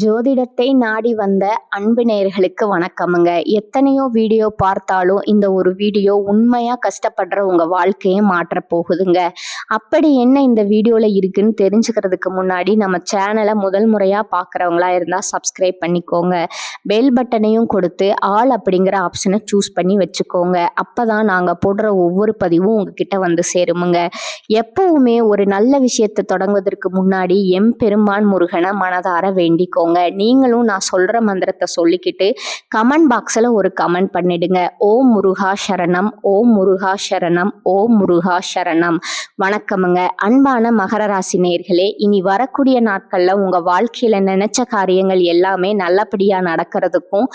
ஜோதிடத்தை நாடி வந்த அன்பு நேயர்களுக்கு வணக்கமுங்க. எத்தனையோ வீடியோ பார்த்தாலும் இந்த ஒரு வீடியோ உண்மையா கஷ்டப்படுற உங்க வாழ்க்கையை மாற்றப் போகுதுங்க. அப்படி என்ன இந்த வீடியோல இருக்குன்னு தெரிஞ்சுக்கிறதுக்கு முன்னாடி நம்ம சேனலை முதல் முறையா பார்க்குறவங்களா இருந்தா சப்ஸ்கிரைப் பண்ணிக்கோங்க. பெல் பட்டனையும் கொடுத்து ஆல் அப்படிங்கிற ஆப்ஷனை சூஸ் பண்ணி வச்சுக்கோங்க. அப்பதான் நாங்கள் போடுற ஒவ்வொரு பதிவும் உங்ககிட்ட வந்து சேருமுங்க. எப்பவுமே ஒரு நல்ல விஷயத்தை தொடங்குவதற்கு முன்னாடி எம்பெருமான் முருகனை மனதார வேண்டிக்கோங்க. நீங்களும் நான் சொல்ற மந்திரத்தை சொல்லிக்கிட்டு கமெண்ட் பாக்ஸ்ல ஒரு கமெண்ட் பண்ணிடுங்க. ஓம் முருகா சரணம், ஓம் முருகா சரணம், ஓம் முருகா சரணம். வணக்கமுங்க. அன்பான மகர ராசி நேயர்களே, இனி வரக்கூடிய நாட்கள்ல உங்க வாழ்க்கையில நினைச்ச காரியங்கள் எல்லாமே நல்லபடியா நடக்கிறதுக்கும்,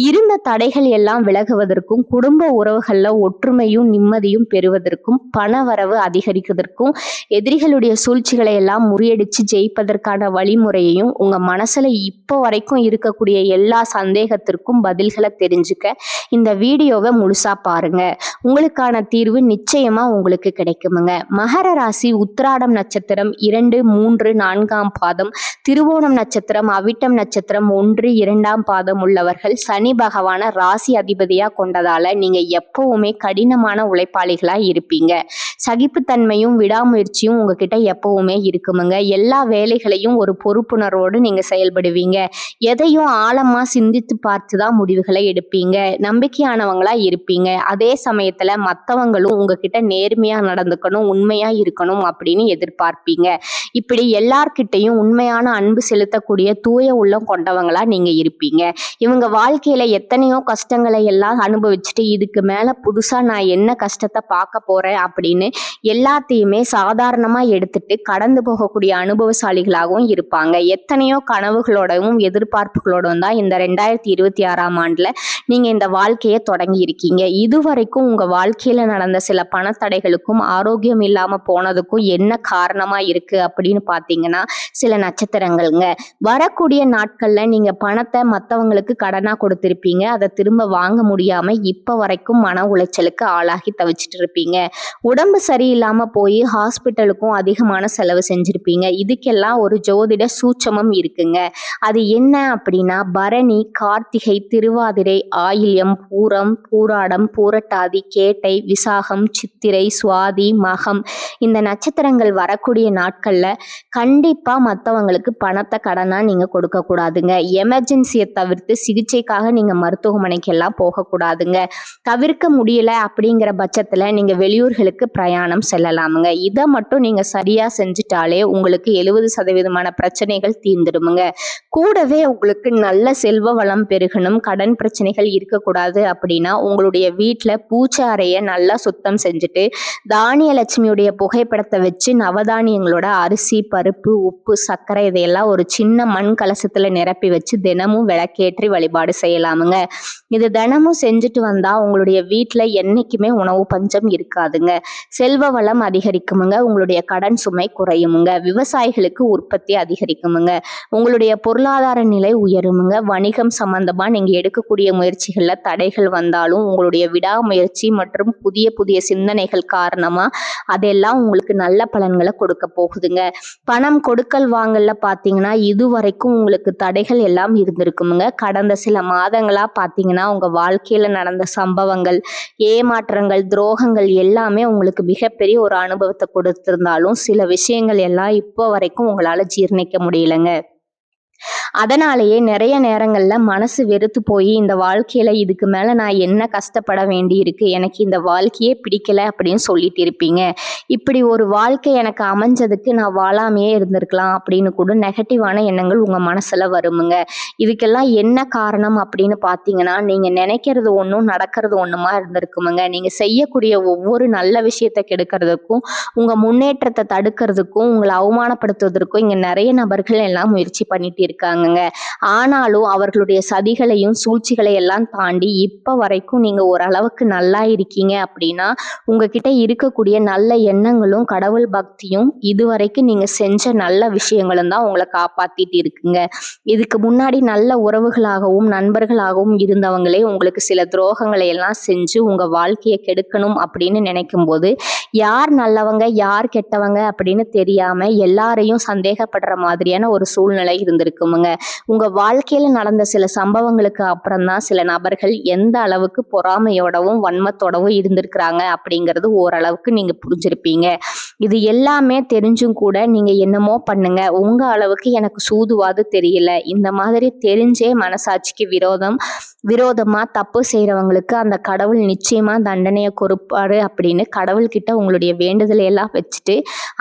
இருந்த தடைகள் எல்லாம் விலகுவதற்கும், குடும்ப உறவுகள்ல ஒற்றுமையும் நிம்மதியும் பெறுவதற்கும், பண வரவு அதிகரிக்கிறதுக்கும், எதிரிகளுடைய சூழ்ச்சிகளை எல்லாம் முறியடிச்சு ஜெயிப்பதற்கான வழிமுறையையும் உங்க மனசுல இப்போ வரைக்கும் இருக்கக்கூடிய எல்லா சந்தேகத்திற்கும் பதில்களை தெரிஞ்சுக்க இந்த வீடியோவை முழுசா பாருங்க. உங்களுக்கான தீர்வு நிச்சயமா உங்களுக்கு கிடைக்குமுங்க. மகர ராசி உத்திராடம் நட்சத்திரம் 2, 3, 4ஆம் பாதம், திருவோணம் நட்சத்திரம், அவிட்டம் நட்சத்திரம் 1, 2ஆம் பாதம் உள்ளவர்கள் சனி பகவான ராசி அதிபதியா கொண்டதால நீங்க எப்பவுமே கடினமான உழைப்பாளிகளா இருப்பீங்க. சகிப்புத்தன்மையும் விடாமுயற்சியும் உங்ககிட்ட எப்பவுமே இருக்குமுங்க. எல்லா வேலைகளையும் ஒரு பொறுப்புணர்வோடு நீங்க செயல்படுவீங்க. எதையும் ஆழமா சிந்தித்து பார்த்துதான் முடிவுகளை எடுப்பீங்க. நம்பிக்கையானவங்களா இருப்பீங்க. அதே சமயத்துல மற்றவங்களும் உங்ககிட்ட நேர்மையா நடந்துக்கணும், உண்மையா இருக்கணும் அப்படின்னு எதிர்பார்ப்பீங்க. இப்படி எல்லார்கிட்டையும் உண்மையான அன்பு செலுத்தக்கூடிய தூய உள்ளம் கொண்டவங்களா நீங்க இருப்பீங்க. இவங்க வாழ்க்கையில எத்தனையோ கஷ்டங்களை எல்லாம் அனுபவிச்சுட்டு இதுக்கு மேல புதுசா நான் என்ன கஷ்டத்தை பார்க்க போறேன் அப்படின்னு எல்லாத்தையுமே சாதாரணமா எடுத்துட்டு கடந்து போகக்கூடிய அனுபவசாலிகளாகவும் இருப்பாங்க. எத்தனையோ கனவுகளோடவும் எதிர்பார்ப்புகளோடும் தான் இந்த 2026ஆம் ஆண்டுல நீங்க இந்த வாழ்க்கையை தொடங்கி இருக்கீங்க. இதுவரைக்கும் உங்க வாழ்க்கையில நடந்த சில பணத்தடைகளுக்கும் ஆரோக்கியம் இல்லாம போனதுக்கும் என்ன காரணமா இருக்கு அப்படின்னு பாத்தீங்கன்னா சில நட்சத்திரங்கள்ங்க. வரக்கூடிய நாட்கள்ல நீங்க பணத்தை மற்றவங்களுக்கு கடனா கொடுத்திருப்பீங்க. அதை திரும்ப வாங்க முடியாம இப்ப வரைக்கும் மன உளைச்சலுக்கு ஆளாகி தவிச்சிட்டு இருப்பீங்க. உடம்பு சரியில்லாம போய் ஹாஸ்பிட்டலுக்கும் அதிகமான செலவு செஞ்சிருப்பீங்க. இதுக்கெல்லாம் ஒரு ஜோதிட சூட்சமம் இருக்குங்க. அது என்ன அப்படின்னா பரணி, கார்த்திகை, திருவாதிரை, ஆயில்யம், பூரம், பூராடம், பூரட்டாதி, கேட்டை, விசாகம், சித்திரை, சுவாதி, மகம் இந்த நட்சத்திரங்கள் வரக்கூடிய நாட்கள்ல கண்டிப்பா மற்றவங்களுக்கு பணத்தை கடனா நீங்க கொடுக்க கூடாதுங்க. எமர்ஜென்சியை தவிர்த்து சிகிச்சைக்காக நீங்க மருத்துவமனைக்கு எல்லாம் போகக்கூடாதுங்க. தவிர்க்க முடியல அப்படிங்கிற பட்சத்துல நீங்க வெளியூர்களுக்கு பிரயாணம் செல்லலாமுங்க. இதை மட்டும் நீங்க சரியா செஞ்சுட்டாலே உங்களுக்கு 70% பிரச்சனைகள் தீர்ந்துடுமுங்க. கூடவே உங்களுக்கு நல்ல செல்வ வளம் பெருகணும், கடன் பிரச்சனைகள் இருக்கக்கூடாது அப்படின்னா உங்களுடைய வீட்டுல பூச்சை அறைய நல்லா சுத்தம் செஞ்சுட்டு தானிய லட்சுமியுடைய புகைப்படத்தை வச்சு நவதானியங்களோட அரிசி, பருப்பு, உப்பு, சர்க்கரை இதையெல்லாம் ஒரு சின்ன மண் கலசத்துல நிரப்பி வச்சு தினமும் விளக்கேற்றி வழிபாடு செய்யலாமுங்க. இது தினமும் செஞ்சுட்டு வந்தா உங்களுடைய வீட்டுல என்னைக்குமே உணவு பஞ்சம் இருக்காதுங்க. செல்வ வளம் அதிகரிக்குமுங்க. உங்களுடைய கடன் சுமை குறையுமுங்க. விவசாயிகளுக்கு உற்பத்தி அதிகரிக்குமுங்க. உங்களுடைய பொருளாதார நிலை உயருமுங்க. வணிகம் சம்பந்தமா நீங்க எடுக்கக்கூடிய முயற்சிகள்ல தடைகள் வந்தாலும் உங்களுடைய விடாமுயற்சி மற்றும் புதிய புதிய சிந்தனைகள் காரணமா அதெல்லாம் உங்களுக்கு நல்ல பலன்களை கொடுக்க போகுதுங்க. பணம் கொடுக்கல் வாங்கல்ல பாத்தீங்கன்னா இதுவரைக்கும் உங்களுக்கு தடைகள் எல்லாம் இருந்திருக்குமுங்க. கடந்த சில மாதங்களா பாத்தீங்கன்னா உங்க வாழ்க்கையில நடந்த சம்பவங்கள், ஏமாற்றங்கள், துரோகங்கள் எல்லாமே உங்களுக்கு மிகப்பெரிய ஒரு அனுபவத்தை கொடுத்திருந்தாலும் சில விஷயங்கள் எல்லாம் இப்போ வரைக்கும் உங்களால ஜீர்ணிக்க முடியலங்க. அதனாலேயே நிறைய நேரங்கள்ல மனசு வெறுத்து போய் இந்த வாழ்க்கையில இதுக்கு மேல நான் என்ன கஷ்டப்பட வேண்டி இருக்கு, எனக்கு இந்த வாழ்க்கையே பிடிக்கல அப்படின்னு சொல்லிட்டு இருப்பீங்க. இப்படி ஒரு வாழ்க்கை எனக்கு அமைஞ்சதுக்கு நான் வாழாமையே இருந்திருக்கலாம் அப்படின்னு கூட நெகட்டிவான எண்ணங்கள் உங்க மனசுல வருமுங்க. இதுக்கெல்லாம் என்ன காரணம் அப்படின்னு பாத்தீங்கன்னா நீங்க நினைக்கிறது ஒன்றும் நடக்கிறது ஒண்ணுமா இருந்திருக்குமுங்க. நீங்க செய்யக்கூடிய ஒவ்வொரு நல்ல விஷயத்தை கெடுக்கிறதுக்கும், உங்க முன்னேற்றத்தை தடுக்கிறதுக்கும், உங்களை அவமானப்படுத்துவதற்கும் இங்க நிறைய நபர்கள் எல்லாம் முயற்சி பண்ணிட்டு இருக்காங்கங்க. ஆனாலும் அவர்களுடைய சதிகளையும் சூழ்ச்சிகளை எல்லாம் தாண்டி இப்ப வரைக்கும் நீங்க ஓரளவுக்கு நல்லா இருக்கீங்க அப்படின்னா உங்ககிட்ட இருக்கக்கூடிய நல்ல எண்ணங்களும் கடவுள் பக்தியும் இதுவரைக்கும் நீங்க செஞ்ச நல்ல விஷயங்களும் தான் உங்களை காப்பாத்திட்டு இருக்குங்க. இதுக்கு முன்னாடி நல்ல உறவுகளாகவும் நண்பர்களாகவும் இருந்தவங்களே உங்களுக்கு சில துரோகங்களை எல்லாம் செஞ்சு உங்க வாழ்க்கையை கெடுக்கணும் அப்படின்னு நினைக்கும் போது யார் நல்லவங்க யார் கெட்டவங்க அப்படின்னு தெரியாம எல்லாரையும் சந்தேகப்படுற மாதிரியான ஒரு சூழ்நிலை இருந்திருக்குமுங்க. இருக்குமுங்க. உங்க வாழ்க்கையில நடந்த சில சம்பவங்களுக்கு அப்புறம் தான் சில நபர்கள் எந்த அளவுக்கு பொறாமையோடவும் வன்மத்தோடவும் இருந்திருக்கிறாங்க அப்படிங்கிறது ஓரளவுக்கு நீங்க புரிஞ்சிருப்பீங்க. இது எல்லாமே தெரிஞ்சும் கூட நீங்க என்னமோ பண்ணுங்க, உங்க அளவுக்கு எனக்கு சூதுவாது தெரியல, இந்த மாதிரி தெரிஞ்சே மனசாட்சிக்கு விரோதமா தப்பு செய்யறவங்களுக்கு அந்த கடவுள் நிச்சயமா தண்டனையை கொடுப்பாரு அப்படின்னு கடவுள்கிட்ட உங்களுடைய வேண்டுதலை எல்லாம் வச்சுட்டு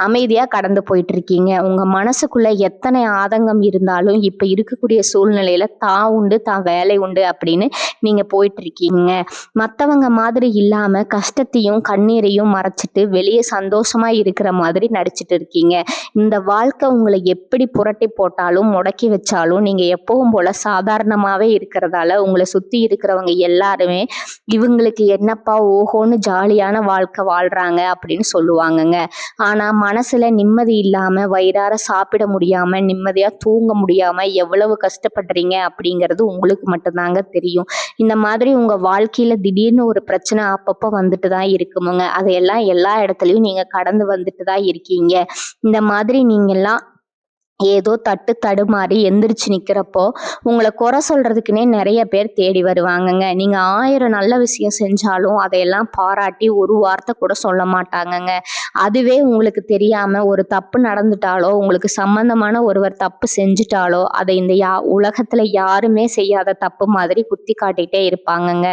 அமைதியா கடந்து போயிட்டு இருக்கீங்க. உங்க மனசுக்குள்ள எத்தனை ஆதங்கம் இருந்தாலும் இப்ப இருக்கக்கூடிய சூழ்நிலையில தான் உண்டு தான் வேலை உண்டு அப்படின்னு நீங்க போயிட்டு இருக்கீங்க. மத்தவங்க மாதிரி இல்லாம கஷ்டத்தையும் கண்ணீரையும் மறைச்சிட்டு வெளியே சந்தோஷமா இருக்கிற மாதிரி நடிச்சிட்டு இருக்கீங்க. இந்த வாழ்க்கை உங்களை எப்படி புரட்டி போட்டாலும் முடக்கி வச்சாலும் நீங்க எப்பவும் போல சாதாரணமாவே இருக்கிறதால உங்களை சுத்தி இருக்கிறவங்க எல்லாருமே இவங்களுக்கு என்னப்பா ஓஹோன்னு ஜாலியான வாழ்க்கை வாழ்றாங்க அப்படின்னு சொல்லுவாங்கங்க. ஆனா மனசுல நிம்மதி இல்லாம வயிறார சாப்பிட முடியாம நிம்மதியா தூங்க முடியாம எவ்வளவு கஷ்டப்படுறீங்க அப்படிங்கிறது உங்களுக்கு மட்டும்தாங்க தெரியும். இந்த மாதிரி உங்க வாழ்க்கையில திடீர்னு ஒரு பிரச்சனை அப்பப்போ வந்துட்டு தான் இருக்குமுங்க. அதையெல்லாம் எல்லா இடத்துலயும் நீங்க கடந்து வந்துட்டு தான் இருக்கீங்க. இந்த மாதிரி நீங்க எல்லாம் ஏதோ தட்டு தடுமாறி எந்திரிச்சு நிக்கிறப்போ உங்களை குறை சொல்றதுக்குன்னே நிறைய பேர் தேடி வருவாங்கங்க. நீங்க 1000 நல்ல விஷயம் செஞ்சாலும் அதையெல்லாம் பாராட்டி ஒரு வார்த்தை கூட சொல்ல மாட்டாங்கங்க. அதுவே உங்களுக்கு தெரியாம ஒரு தப்பு நடந்துட்டாலோ உங்களுக்கு சம்பந்தமான ஒருவர் தப்பு செஞ்சுட்டாலோ அதை இந்த உலகத்துல யாருமே செய்யாத தப்பு மாதிரி குத்தி காட்டிட்டே இருப்பாங்கங்க.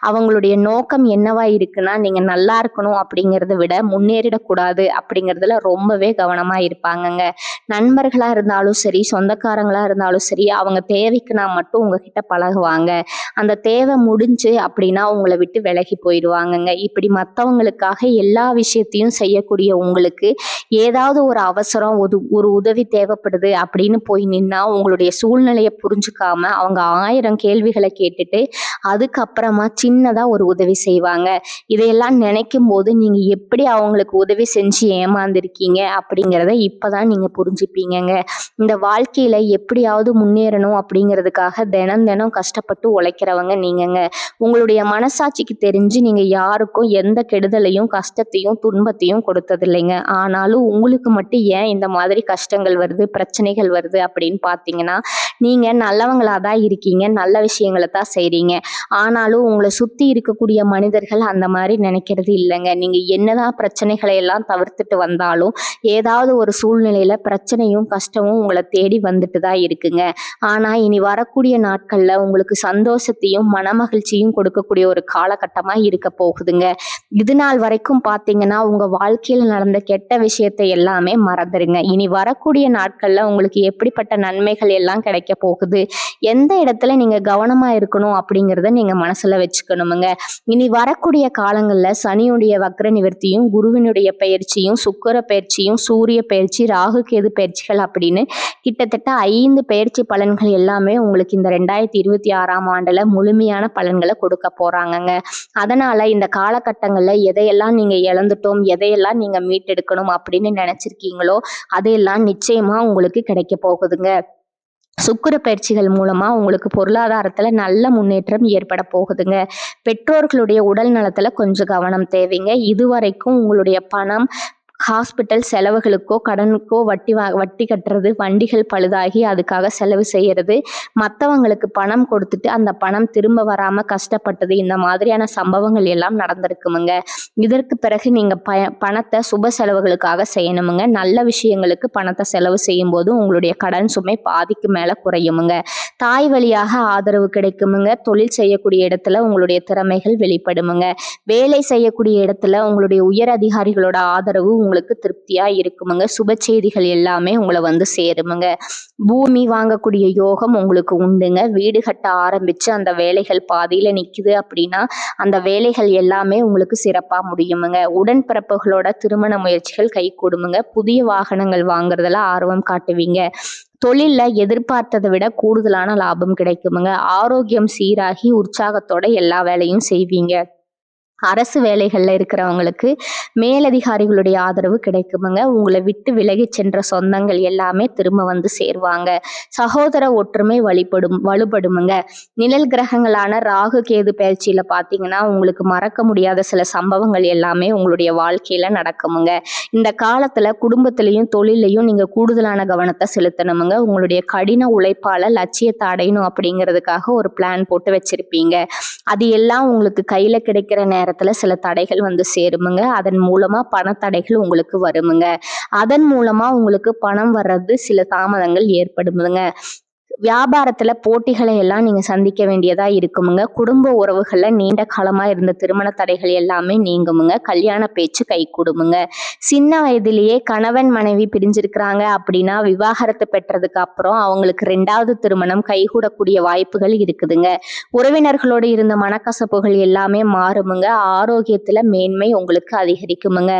அவங்களுடைய நோக்கம் என்னவா இருக்குன்னா நீங்க நல்லா இருக்கணும் அப்படிங்கிறத விட முன்னேறிடக்கூடாது அப்படிங்கிறதுல ரொம்பவே கவனமா இருப்பாங்கங்க. நண்பர்களா இருந்தாலும் சரி சொந்தக்காரங்களா இருந்தாலும் சரி அவங்க தேவைக்குனா மட்டும் உங்ககிட்ட பழகுவாங்க. அந்த தேவை முடிஞ்சு அப்படின்னா உங்களை விட்டு விலகி போயிடுவாங்கங்க. இப்படி மற்றவங்களுக்காக எல்லா விஷயத்தையும் செய்யக்கூடிய உங்களுக்கு ஏதாவது ஒரு அவசரம் ஒரு உதவி தேவைப்படுது அப்படின்னு போய் நின்னா உங்களுடைய சூழ்நிலையை புரிஞ்சுக்காம அவங்க 1000 கேள்விகளை கேட்டுட்டு அதுக்கப்புறமா சின்னதா ஒரு உதவி செய்வாங்க. இதையெல்லாம் நினைக்கும் போது நீங்க எப்படி அவங்களுக்கு உதவி செஞ்சு ஏமாந்துருக்கீங்க அப்படிங்கிறத இப்பதான் நீங்க புரிஞ்சுப்பீங்கங்க. இந்த வாழ்க்கையில எப்படியாவது முன்னேறணும் அப்படிங்கிறதுக்காக தினம் தினம் கஷ்டப்பட்டு உழைக்கிறவங்க நீங்கங்க. உங்களுடைய மனசாட்சிக்கு தெரிஞ்சு நீங்க யாருக்கும் எந்த கெடுதலையும் கஷ்டத்தையும் துன்பத்தையும் கொடுத்தது இல்லைங்க. ஆனாலும் உங்களுக்கு மட்டும் ஏன் இந்த மாதிரி கஷ்டங்கள் வருது பிரச்சனைகள் வருது அப்படின்னு பார்த்தீங்கன்னா நீங்க நல்லவங்களா தான் இருக்கீங்க, நல்ல விஷயங்களை தான் செய்றீங்க. ஆனாலும் உங்களை சுத்தி இருக்கக்கூடிய மனிதர்கள் அந்த மாதிரி நினைக்கிறது இல்லைங்க. நீங்க என்னதான் பிரச்சனைகளை எல்லாம் தவிர்த்துட்டு வந்தாலும் ஏதாவது ஒரு சூழ்நிலையில பிரச்சனையும் கஷ்டமும் உங்களை தேடி வந்துட்டு தான் இருக்குங்க. ஆனா இனி வரக்கூடிய நாட்கள்ல உங்களுக்கு சந்தோஷத்தையும் மனமகிழ்ச்சியும் கொடுக்கக்கூடிய ஒரு காலகட்டமா இருக்க போகுதுங்க. இது நாள் வரைக்கும் பாத்தீங்கன்னா உங்க வாழ்க்கையில நடந்த கெட்ட விஷயத்தை எல்லாமே மறந்துருங்க. இனி வரக்கூடிய நாட்கள்ல உங்களுக்கு எப்படிப்பட்ட நன்மைகள் எல்லாம் கிடைக்க போகுது, எந்த இடத்துல நீங்க கவனமா இருக்கணும் அப்படிங்கிறத நீங்க மனசுல வச்சுக்கணுமுங்க. இனி வரக்கூடிய காலங்கள்ல சனியுடைய வக்ர நிவர்த்தியும் குருவினுடைய பயிற்சியும் சுக்கிர பயிற்சியும் சூரிய பயிற்சி ராகு கேது பயிற்சிகள் அப்படின்னு கிட்டத்தட்ட 5 பயிற்சி பலன்கள் எல்லாமே உங்களுக்கு இந்த 2026ஆம் ஆண்டுல முழுமையான பலன்களை கொடுக்க போறாங்கங்க. அதனால இந்த காலகட்டங்கள்ல எதையெல்லாம் நீங்க இழந்துட்டோம் எதையெல்லாம் நீங்க மீட்டெடுக்கணும் அப்படின்னு நினைச்சிருக்கீங்களோ அதையெல்லாம் நிச்சயமா உங்களுக்கு கிடைக்க போகுதுங்க. சுக்கிர பயிற்சிகள் மூலமா உங்களுக்கு பொருளாதாரத்துல நல்ல முன்னேற்றம் ஏற்பட போகுதுங்க. பெற்றோர்களுடைய உடல் நலத்துல கொஞ்சம் கவனம் தேவைங்க. இதுவரைக்கும் உங்களுடைய பணம் ஹாஸ்பிட்டல் செலவுகளுக்கோ கடனுக்கோ வட்டி கட்டுறது, வண்டிகள் பழுதாகி அதுக்காக செலவு செய்யறது, மற்றவங்களுக்கு பணம் கொடுத்துட்டு அந்த பணம் திரும்ப வராம கஷ்டப்பட்டது, இந்த மாதிரியான சம்பவங்கள் எல்லாம் நடந்திருக்குமுங்க. இதற்கு பிறகு நீங்க பணத்தை சுப செலவுகளுக்காக செய்யணுமுங்க. நல்ல விஷயங்களுக்கு பணத்தை செலவு செய்யும் போது உங்களுடைய கடன் சுமை பாதிக்கு மேல குறையுமுங்க. தாய் வழியாக ஆதரவு கிடைக்குமுங்க. தொழில் செய்யக்கூடிய இடத்துல உங்களுடைய திறமைகள் வெளிப்படுமுங்க. வேலை செய்யக்கூடிய இடத்துல உங்களுடைய உயர் அதிகாரிகளோட ஆதரவு உங்களுக்கு திருப்தியா இருக்குமுங்க. சுப செய்திகள் எல்லாமே உங்களை வந்து சேருமுங்க. பூமி வாங்கக்கூடிய யோகம் உங்களுக்கு உண்டுங்க. வீடு கட்ட ஆரம்பிச்சு அந்த வேலைகள் பாதியில நிக்குது அப்படின்னா அந்த வேலைகள் எல்லாமே உங்களுக்கு சிறப்பா முடியுமுங்க. உடன்பிறப்புகளோட திருமண முயற்சிகள் கை கூடுமுங்க. புதிய வாகனங்கள் வாங்குறதுல ஆர்வம் காட்டுவீங்க. தொழில்ல எதிர்பார்த்ததை விட கூடுதலான லாபம் கிடைக்குமுங்க. ஆரோக்கியம் சீராகி உற்சாகத்தோட எல்லா வேலையும் செய்வீங்க. அரசு வேலைகளில் இருக்கிறவங்களுக்கு மேலதிகாரிகளுடைய ஆதரவு கிடைக்குமுங்க. உங்களை விட்டு விலகி சென்ற சொந்தங்கள் எல்லாமே திரும்ப வந்து சேருவாங்க. சகோதர ஒற்றுமை வலுப்படுமுங்க. நிழல் கிரகங்களான ராகு கேது பயிற்சியில் பார்த்தீங்கன்னா உங்களுக்கு மறக்க முடியாத சில சம்பவங்கள் எல்லாமே உங்களுடைய வாழ்க்கையில் நடக்குமுங்க. இந்த காலத்தில் குடும்பத்திலையும் தொழிலையும் நீங்கள் கூடுதலான கவனத்தை செலுத்தணுமுங்க. உங்களுடைய கடின உழைப்பால் லட்சியத்தை அடையணும் அப்படிங்கிறதுக்காக ஒரு பிளான் போட்டு வச்சிருப்பீங்க. அது எல்லாம் உங்களுக்கு கையில் கிடைக்கிற நேரத்தில் சில தடைகள் வந்து சேருமுங்க. அதன் மூலமாக பணத்தடைகள் உங்களுக்கு வருமுங்க. அதன் மூலமாக உங்களுக்கு பணம் வர்றது சில தாமதங்கள் ஏற்படுமுங்க. வியாபாரத்தில் போட்டிகளை எல்லாம் நீங்கள் சந்திக்க வேண்டியதாக இருக்குமுங்க. குடும்ப உறவுகளில் நீண்ட காலமாக இருந்த திருமண தடைகள் எல்லாமே நீங்குமுங்க. கல்யாண பேச்சு கை கூடுமுங்க. சின்ன வயதிலேயே கணவன் மனைவி பிரிஞ்சிருக்கிறாங்க அப்படின்னா விவாகரத்து பெற்றதுக்கு அப்புறம் அவங்களுக்கு 2வது திருமணம் கைகூடக்கூடிய வாய்ப்புகள் இருக்குதுங்க. உறவினர்களோடு இருந்த மனக்கசப்புகள் எல்லாமே மாறுமுங்க. ஆரோக்கியத்தில் மேன்மை உங்களுக்கு அதிகரிக்குமுங்க.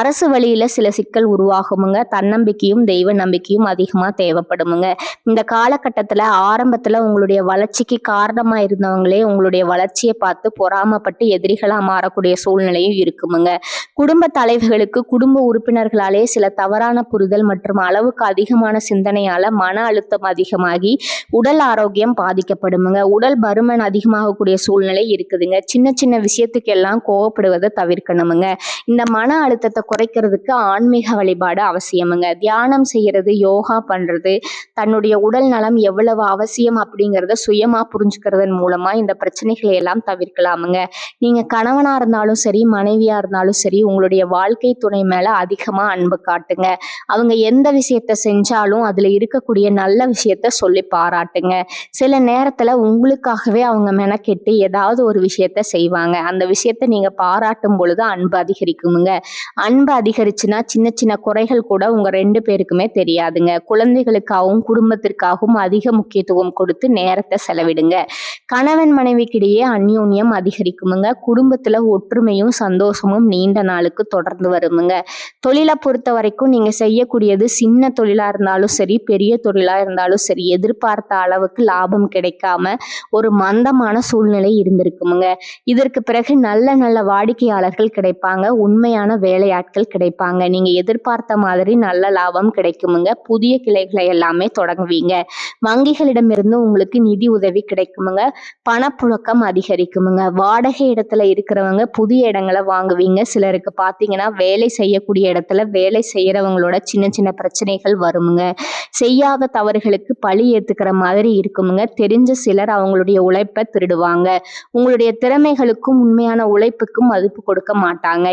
அரசு வழியில் சில சிக்கல் உருவாகுமுங்க. தன்னம்பிக்கையும் தெய்வ நம்பிக்கையும் அதிகமாக தேவைப்படுமுங்க. இந்த காலகட்டத்தில் ஆரம்பத்தில் உங்களுடைய வளர்ச்சிக்கு காரணமாக இருந்தவங்களே உங்களுடைய வளர்ச்சியை பார்த்து பொறாமப்பட்டு எதிரிகளாக மாறக்கூடிய சூழ்நிலையும் இருக்குமுங்க. குடும்ப தலைவர்களுக்கு குடும்ப உறுப்பினர்களாலே சில தவறான புரிதல் மற்றும் அளவுக்கு அதிகமான சிந்தனையால் மன அழுத்தம் அதிகமாகி உடல் ஆரோக்கியம் பாதிக்கப்படுமுங்க. உடல் பருமன் அதிகமாகக்கூடிய சூழ்நிலை இருக்குதுங்க. சின்ன சின்ன விஷயத்துக்கெல்லாம் கோவப்படுவதை தவிர்க்கணுமுங்க. இந்த மன அழுத்தத்தை குறைக்கிறதுக்கு ஆன்மீக வழிபாடு அவசியமுங்க. தியானம் செய்யறது, யோகா பண்ணுறது, தன்னுடைய உடல் நலம் எவ்வளவு அவசியம் அப்படிங்கிறத சுயமாக புரிஞ்சுக்கிறதன் மூலமாக இந்த பிரச்சனைகளை எல்லாம் தவிர்க்கலாமுங்க. நீங்கள் கணவனாக இருந்தாலும் சரி, மனைவியாக இருந்தாலும் சரி, உங்களுடைய வாழ்க்கை துணை மேலே அதிகமாக அன்பு காட்டுங்க. அவங்க எந்த விஷயத்த செஞ்சாலும் அதில் இருக்கக்கூடிய நல்ல விஷயத்த சொல்லி பாராட்டுங்க. சில நேரத்தில் உங்களுக்காகவே அவங்க மெனக்கெட்டு ஏதாவது ஒரு விஷயத்த செய்வாங்க. அந்த விஷயத்த நீங்கள் பாராட்டும் பொழுது அன்பு அதிகரிக்குமுங்க. அன்பு அதிகரிச்சுன்னா சின்ன சின்ன குறைகள் கூட உங்கள் 2 பேருக்குமே தெரியாதுங்க. குழந்தைகளுக்காகவும் குடும்பத்திற்காகவும் அதிக முக்கியத்துவம் கொடுத்து நேரத்தை செலவிடுங்க. கணவன் மனைவிக்கிடையே அந்யோன்யம் அதிகரிக்குமுங்க. குடும்பத்தில் ஒற்றுமையும் சந்தோஷமும் நீண்ட நாளுக்கு தொடர்ந்து வருமுங்க. தொழிலை பொறுத்த வரைக்கும் நீங்கள் செய்யக்கூடியது சின்ன தொழிலாக இருந்தாலும் சரி, பெரிய தொழிலாக இருந்தாலும் சரி, எதிர்பார்த்த அளவுக்கு லாபம் கிடைக்காம ஒரு மந்தமான சூழ்நிலை இருந்திருக்குமுங்க. இதற்கு பிறகு நல்ல நல்ல வாடிக்கையாளர்கள் கிடைப்பாங்க. உண்மையான வேலையாட்கள் கிடைப்பாங்க. நீங்கள் எதிர்பார்த்த மாதிரி நல்ல லாபம் கிடைக்குமுங்க. புதிய கிளைகளை எல்லாமே தொடங்குவீங்க. வங்கிகளிடமிருந்து உங்களுக்கு நிதி உதவி கிடைக்குமுங்க. பணப்புழக்கம் அதிகரிக்குமுங்க. வாடகை இடத்துல இருக்கிறவங்க புதிய இடங்களை வாங்குவீங்க. சிலருக்கு பார்த்தீங்கன்னா வேலை செய்யக்கூடிய இடத்துல வேலை செய்யறவங்களோட சின்ன சின்ன பிரச்சனைகள் வருமுங்க. செய்யாத தவறுகளுக்கு பழி ஏத்துக்கிற மாதிரி இருக்குமுங்க. தெரிஞ்ச சிலர் அவங்களுடைய உழைப்பை திருடுவாங்க. உங்களுடைய திறமைகளுக்கும் உண்மையான உழைப்புக்கும் மதிப்பு கொடுக்க மாட்டாங்க.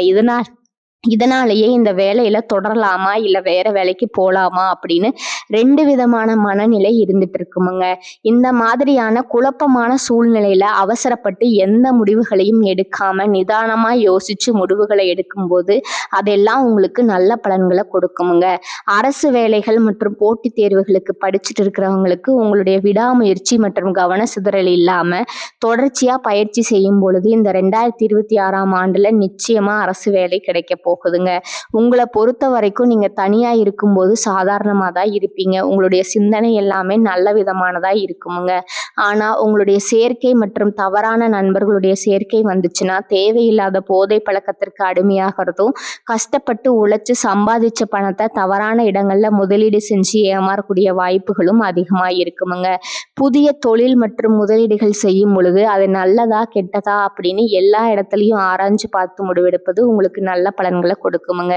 இதனாலேயே இந்த வேலையில தொடரலாமா இல்லை வேற வேலைக்கு போகலாமா அப்படின்னு 2 விதமான மனநிலை இருந்துட்டு இருக்குமுங்க. இந்த மாதிரியான குழப்பமான சூழ்நிலையில அவசரப்பட்டு எந்த முடிவுகளையும் எடுக்காம நிதானமா யோசிச்சு முடிவுகளை எடுக்கும்போது அதெல்லாம் உங்களுக்கு நல்ல பலன்களை கொடுக்குமுங்க. அரசு வேலைகள் மற்றும் போட்டித் தேர்வுகளுக்கு படிச்சுட்டு இருக்கிறவங்களுக்கு உங்களுடைய விடாமுயற்சி மற்றும் கவன சிதறல் இல்லாம தொடர்ச்சியா பயிற்சி செய்யும் பொழுது இந்த 2026ஆம் ஆண்டுல நிச்சயமா அரசு வேலை கிடைக்க போகுதுங்க. உங்களை பொறுத்த வரைக்கும் நீங்க தனியா இருக்கும்போது சாதாரணமா தான் இருப்பீங்க. உங்களுடைய சிந்தனை எல்லாமே நல்ல விதமானதா இருக்குமுங்க. ஆனா உங்களுடைய சேர்க்கை மற்றும் தவறான நண்பர்களுடைய சேர்க்கை வந்துச்சுன்னா தேவையில்லாத போதை பழக்கத்திற்கு அடிமையாகிறதும், கஷ்டப்பட்டு உழைச்சு சம்பாதிச்ச பணத்தை தவறான இடங்கள்ல முதலீடு செஞ்சு ஏமாறக்கூடிய வாய்ப்புகளும் அதிகமாக இருக்குமுங்க. புதிய தொழில் மற்றும் முதலீடுகள் செய்யும் பொழுது அது நல்லதா கெட்டதா அப்படின்னு எல்லா இடத்துலையும் ஆராய்ஞ்சு பார்த்து முடிவெடுப்பது உங்களுக்கு நல்ல பலன்களை கொடுக்குமுங்க.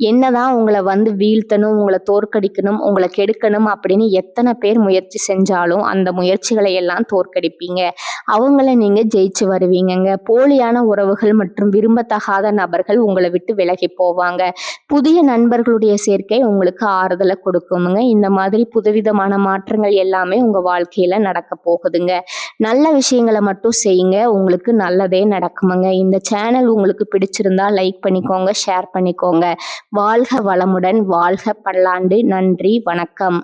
என்னதான் உங்களை வந்து வீழ்த்தணும், உங்களை தோற்கடிக்கணும், உங்களை கெடுக்கணும் அப்படின்னு எத்தனை பேர் முயற்சி செஞ்சாலும் அந்த முயற்சிகளை எல்லாம் தோற்கடிப்பீங்க. அவங்கள நீங்க ஜெயிச்சு வருவீங்கங்க. போலியான உறவுகள் மற்றும் விரும்பத்தகாத நபர்கள் உங்களை விட்டு விலகி போவாங்க. புதிய நண்பர்களுடைய சேர்க்கை உங்களுக்கு ஆறுதலை கொடுக்குமுங்க. இந்த மாதிரி புதுவிதமான மாற்றங்கள் எல்லாமே உங்க வாழ்க்கையில நடக்க போகுதுங்க. நல்ல விஷயங்களை மட்டும் செய்யுங்க. உங்களுக்கு நல்லதே நடக்குமுங்க. இந்த சேனல் உங்களுக்கு பிடிச்சிருந்தா லைக் பண்ணிக்கோங்க, ஷேர் பண்ணிக்கோங்க. வாழ்க வளமுடன், வாழ்க பல்லாண்டு. நன்றி, வணக்கம்.